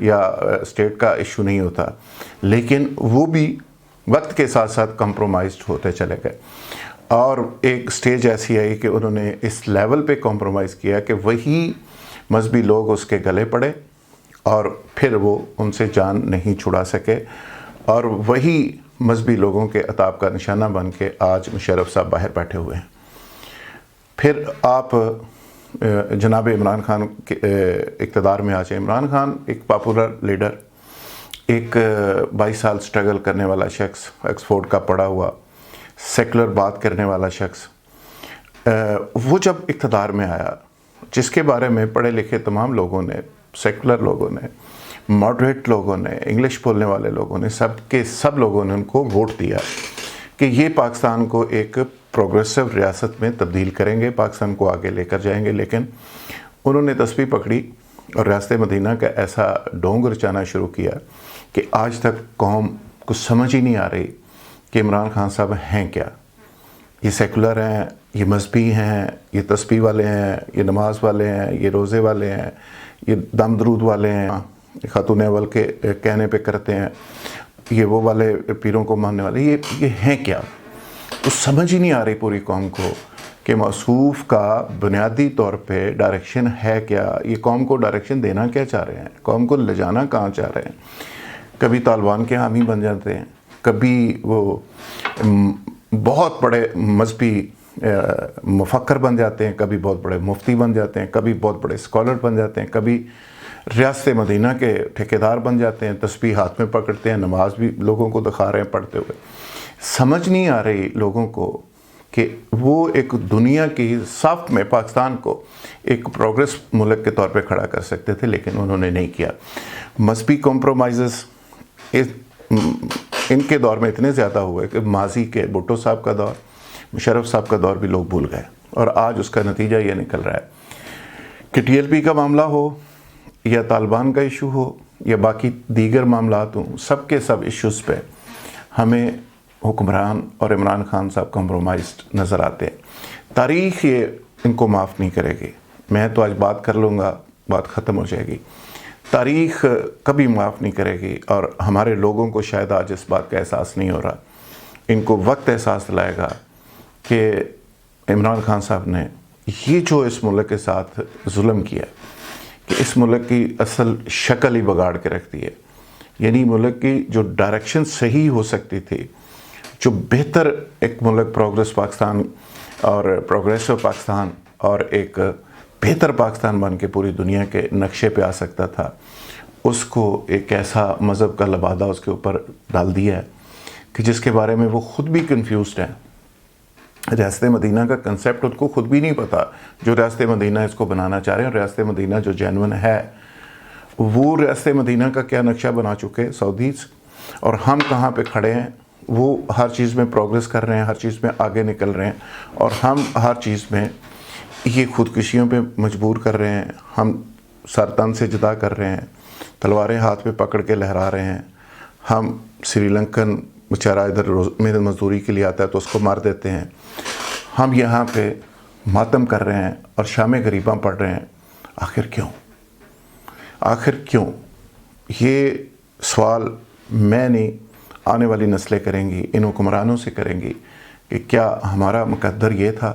یا اسٹیٹ کا ایشو نہیں ہوتا، لیکن وہ بھی وقت کے ساتھ ساتھ کمپرومائزڈ ہوتے چلے گئے، اور ایک سٹیج ایسی آئی کہ انہوں نے اس لیول پہ کمپرومائز کیا کہ وہی مذہبی لوگ اس کے گلے پڑے اور پھر وہ ان سے جان نہیں چھڑا سکے، اور وہی مذہبی لوگوں کے عتاب کا نشانہ بن کے آج مشرف صاحب باہر بیٹھے ہوئے ہیں۔ پھر آپ جناب عمران خان کے اقتدار میں آ جائیں۔ عمران خان ایک پاپولر لیڈر، ایک 22 سال سٹرگل کرنے والا شخص، آکسفورڈ کا پڑھا ہوا، سیکولر بات کرنے والا شخص، وہ جب اقتدار میں آیا، جس کے بارے میں پڑھے لکھے تمام لوگوں نے، سیکولر لوگوں نے، ماڈریٹ لوگوں نے، انگلش بولنے والے لوگوں نے، سب لوگوں نے ان کو ووٹ دیا کہ یہ پاکستان کو ایک پروگریسو ریاست میں تبدیل کریں گے، پاکستان کو آگے لے کر جائیں گے۔ لیکن انہوں نے تسبیح پکڑی اور ریاست مدینہ کا ایسا ڈونگ رچانا شروع کیا کہ آج تک قوم کو سمجھ ہی نہیں آ رہی کہ عمران خان صاحب ہیں کیا۔ یہ سیکولر ہیں، یہ مذہبی ہیں، یہ تسبیح والے ہیں، یہ نماز والے ہیں، یہ روزے والے ہیں، یہ دم درود والے ہیں، خاتون اول کے کہنے پہ کرتے ہیں، یہ وہ والے پیروں کو ماننے والے، یہ ہیں کیا؟ تو سمجھ ہی نہیں آ رہی پوری قوم کو کہ موصوف کا بنیادی طور پہ ڈائریکشن ہے کیا، یہ قوم کو ڈائریکشن دینا کیا چاہ رہے ہیں، قوم کو لے جانا کہاں چاہ رہے ہیں۔ کبھی طالبان کے حامی بن جاتے ہیں، کبھی وہ بہت بڑے مذہبی مفکر بن جاتے ہیں، کبھی بہت بڑے مفتی بن جاتے ہیں، کبھی بہت بڑے اسکالر بن جاتے ہیں، کبھی ریاست مدینہ کے ٹھیکیدار بن جاتے ہیں، تسبیح ہاتھ میں پکڑتے ہیں، نماز بھی لوگوں کو دکھا رہے ہیں پڑھتے ہوئے۔ سمجھ نہیں آ رہی لوگوں کو کہ وہ ایک دنیا کی صف میں پاکستان کو ایک پروگریس ملک کے طور پہ کھڑا کر سکتے تھے، لیکن انہوں نے نہیں کیا۔ مذہبی کمپرومائزز ان کے دور میں اتنے زیادہ ہوئے کہ ماضی کے بھٹو صاحب کا دور، مشرف صاحب کا دور بھی لوگ بھول گئے، اور آج اس کا نتیجہ یہ نکل رہا ہے کہ ٹی ایل پی کا معاملہ ہو یا طالبان کا ایشو ہو یا باقی دیگر معاملات ہوں، سب کے سب ایشوز پہ ہمیں حکمران اور عمران خان صاحب کمپرومائزڈ نظر آتے ہیں۔ تاریخ یہ ان کو معاف نہیں کرے گی۔ میں تو آج بات کر لوں گا، بات ختم ہو جائے گی۔ تاریخ کبھی معاف نہیں کرے گی، اور ہمارے لوگوں کو شاید آج اس بات کا احساس نہیں ہو رہا۔ ان کو وقت احساس دلائے گا کہ عمران خان صاحب نے یہ جو اس ملک کے ساتھ ظلم کیا، کہ اس ملک کی اصل شکل ہی بگاڑ کے رکھ دی ہے، یعنی ملک کی جو ڈائریکشن صحیح ہو سکتی تھی، جو بہتر ایک ملک پروگریس پاکستان اور پروگریسو پاکستان اور ایک بہتر پاکستان بن کے پوری دنیا کے نقشے پہ آ سکتا تھا، اس کو ایک ایسا مذہب کا لبادہ اس کے اوپر ڈال دیا ہے کہ جس کے بارے میں وہ خود بھی کنفیوزڈ ہیں۔ ریاست مدینہ کا کنسیپٹ ان کو خود بھی نہیں پتا، جو ریاست مدینہ اس کو بنانا چاہ رہے ہیں۔ ریاست مدینہ جو جینون ہے، وہ ریاست مدینہ کا کیا نقشہ بنا چکے سعودیز، اور ہم کہاں پہ کھڑے ہیں۔ وہ ہر چیز میں پروگریس کر رہے ہیں، ہر چیز میں آگے نکل رہے ہیں، اور ہم ہر چیز میں یہ خودکشیوں پہ مجبور کر رہے ہیں، ہم سر تن سے جدا کر رہے ہیں، تلواریں ہاتھ پہ پکڑ کے لہرا رہے ہیں۔ ہم سری لنکن بیچارہ ادھر محنت مزدوری کے لیے آتا ہے تو اس کو مار دیتے ہیں۔ ہم یہاں پہ ماتم کر رہے ہیں اور شام غریباں پڑھ رہے ہیں۔ آخر کیوں؟ آخر کیوں؟ یہ سوال میں نہیں، آنے والی نسلیں کریں گی، ان حکمرانوں سے کریں گی کہ کیا ہمارا مقدر یہ تھا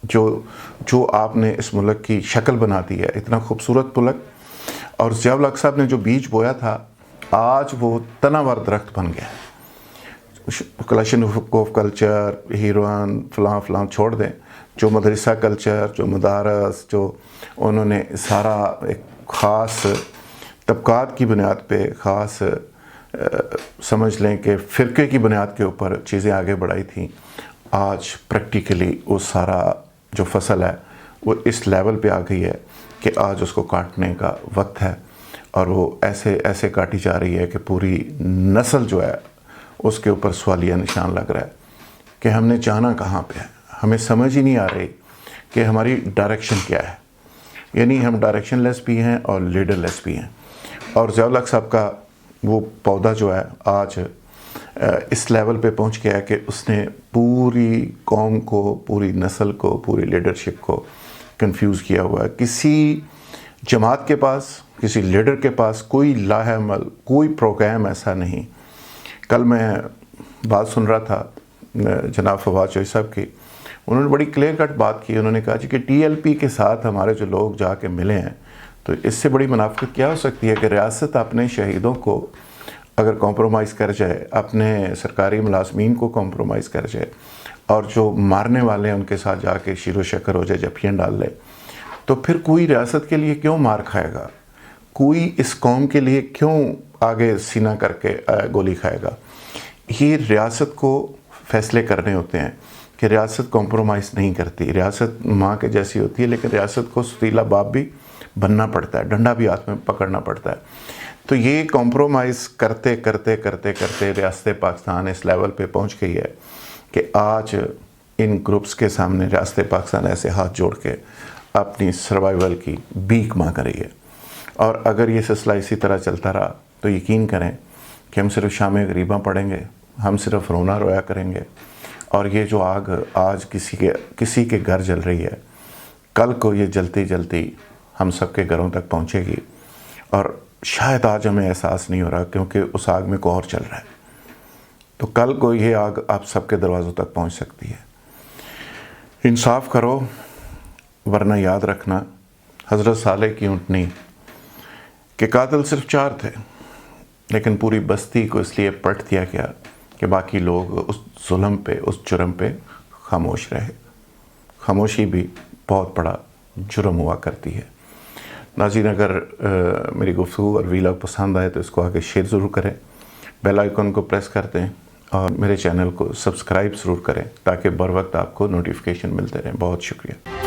جو آپ نے اس ملک کی شکل بنا دی ہے، اتنا خوبصورت ملک، اور ضیاء الحق صاحب نے جو بیج بویا تھا آج وہ تناور درخت بن گیا۔ کلاشنکوف کلچر، ہیروئن، فلاں فلاں چھوڑ دیں، جو مدرسہ کلچر، جو مدارس، جو انہوں نے سارا ایک خاص طبقات کی بنیاد پہ، خاص سمجھ لیں کہ فرقے کی بنیاد کے اوپر چیزیں آگے بڑھائی تھیں، آج پریکٹیکلی وہ سارا جو فصل ہے وہ اس لیول پہ آ گئی ہے کہ آج اس کو کاٹنے کا وقت ہے، اور وہ ایسے کاٹی جا رہی ہے کہ پوری نسل جو ہے اس کے اوپر سوالیہ نشان لگ رہا ہے کہ ہم نے جانا کہاں پہ ہے۔ ہمیں سمجھ ہی نہیں آ رہی کہ ہماری ڈائریکشن کیا ہے، یعنی ہم ڈائریکشن لیس بھی ہیں اور لیڈر لیس بھی ہیں۔ اور ضیاء الحق صاحب کا وہ پودا جو ہے آج اس لیول پہ پہنچ گیا ہے کہ اس نے پوری قوم کو، پوری نسل کو، پوری لیڈرشپ کو کنفیوز کیا ہوا ہے۔ کسی جماعت کے پاس، کسی لیڈر کے پاس کوئی لاہ عمل، کوئی پروگرام ایسا نہیں۔ کل میں بات سن رہا تھا جناب فواد چوہدری صاحب کی، انہوں نے بڑی کلیئر کٹ بات کی۔ انہوں نے کہا کہ ٹی ایل پی کے ساتھ ہمارے جو لوگ جا کے ملے ہیں، تو اس سے بڑی منافقت کیا ہو سکتی ہے کہ ریاست اپنے شہیدوں کو اگر کمپرومائز کر جائے، اپنے سرکاری ملازمین کو کمپرومائز کر جائے، اور جو مارنے والے ہیں ان کے ساتھ جا کے شیر و شکر ہو جائے، جفیاں ڈال لے، تو پھر کوئی ریاست کے لیے کیوں مار کھائے گا؟ کوئی اس قوم کے لیے کیوں آگے سینہ کر کے گولی کھائے گا؟ یہ ریاست کو فیصلے کرنے ہوتے ہیں کہ ریاست کمپرومائز نہیں کرتی۔ ریاست ماں کے جیسی ہوتی ہے، لیکن ریاست کو ستیلا باپ بھی بننا پڑتا ہے، ڈنڈا بھی ہاتھ میں پکڑنا پڑتا ہے۔ تو یہ کمپرومائز کرتے کرتے کرتے کرتے ریاست پاکستان اس لیول پہ پہنچ گئی ہے کہ آج ان گروپس کے سامنے ریاست پاکستان ایسے ہاتھ جوڑ کے اپنی سروائیول کی بھیک مانگ رہی ہے۔ اور اگر یہ سلسلہ اسی طرح چلتا رہا تو یقین کریں کہ ہم صرف شام غریباں پڑھیں گے، ہم صرف رونا رویا کریں گے، اور یہ جو آگ آج کسی کے گھر جل رہی ہے، کل کو یہ جلتی جلتی ہم سب کے گھروں تک پہنچے گی، اور شاید آج ہمیں احساس نہیں ہو رہا کیونکہ اس آگ میں کوئی اور چل رہا ہے۔ تو کل کو یہ آگ آپ سب کے دروازوں تک پہنچ سکتی ہے۔ انصاف کرو، ورنہ یاد رکھنا حضرت صالح کی اونٹنی کہ قاتل صرف 4 تھے، لیکن پوری بستی کو اس لیے پلٹ دیا گیا کہ باقی لوگ اس ظلم پہ، اس جرم پہ خاموش رہے۔ خاموشی بھی بہت بڑا جرم ہوا کرتی ہے۔ ناظرین، اگر میری گفتگو اور ویلاگ پسند آئے تو اس کو آگے شیئر ضرور کریں، بیل آئیکن کو پریس کر دیں، اور میرے چینل کو سبسکرائب ضرور کریں تاکہ بر وقت آپ کو نوٹیفیکیشن ملتے رہیں۔ بہت شکریہ۔